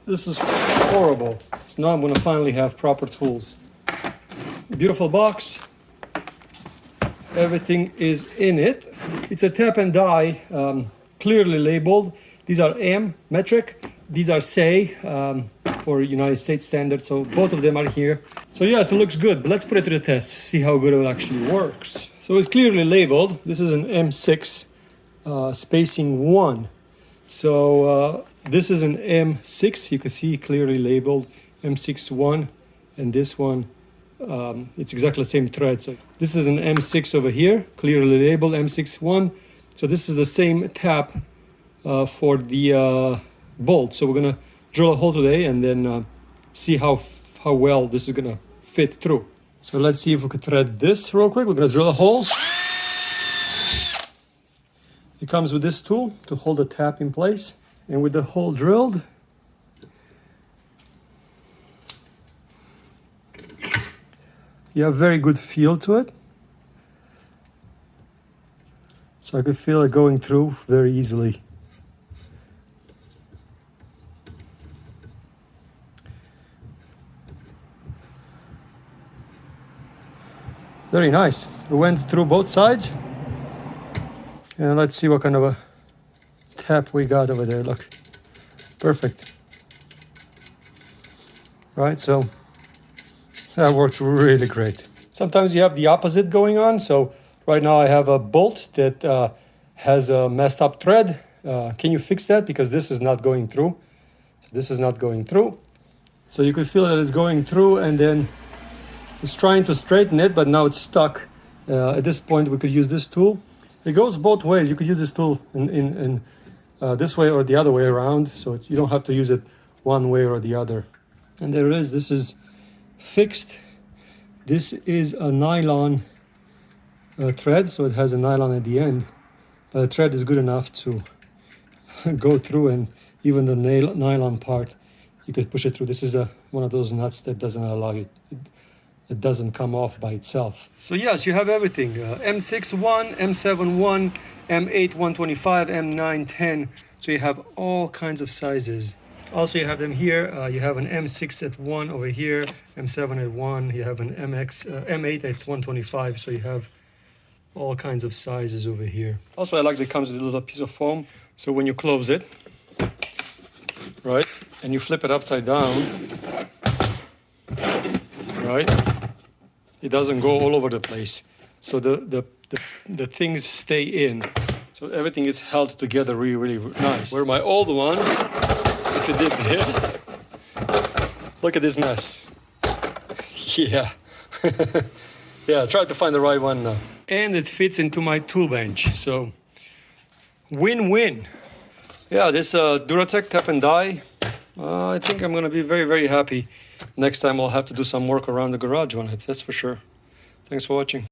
This is horrible. So now I'm gonna finally have proper tools. Beautiful box. Everything is in it. It's a tap and die, clearly labeled. These are M, metric. These are SAE, for United States standards. So both of them are here. So yes, it looks good, but let's put it to the test, see how good it actually works. So it's clearly labeled. This is an M6 spacing 1. So this is an M6. You can see clearly labeled M6-1, and this one, it's exactly the same thread. So this is an M6 over here, clearly labeled M6-1. So this is the same tap for the bolt. So we're gonna drill a hole today and then see how well this is gonna fit through. So let's see if we could thread this real quick. We're gonna drill a hole. It comes with this tool to hold the tap in place. And with the hole drilled, you have very good feel to it. So I could feel it going through very easily. Very nice. We went through both sides. And let's see what kind of a tap we got over there. Look, perfect. Right, so that worked really great. Sometimes you have the opposite going on. So right now I have a bolt that has a messed up thread. Can you fix that? Because this is not going through. So this is not going through. So you could feel that it's going through and then it's trying to straighten it, but now it's stuck. At this point, we could use this tool. It goes both ways. You could use this tool in this way or the other way around. So you don't have to use it one way or the other. And there it is. This is fixed. This is a nylon thread, so it has a nylon at the end. But the thread is good enough to go through, and even the nylon part, you could push it through. This is one of those nuts that doesn't allow you. It doesn't come off by itself. So yes, you have everything. M6-1, M7-1, M8-125, M9-10. So you have all kinds of sizes. Also, you have them here. You have an M6 at 1 over here, M7 at 1. You have an M8 at 125. So you have all kinds of sizes over here. Also, I like that it comes with a little piece of foam. So when you close it, right, and you flip it upside down, right, it doesn't go all over the place. So the things stay in. So everything is held together really, really nice. Where my old one, if you did this, look at this mess. Yeah. Yeah, try to find the right one now. And it fits into my tool bench. So win-win. Yeah, this DURATECH tap and die. I think I'm gonna be very, very happy. Next time I'll have to do some work around the garage on it, that's for sure. Thanks for watching.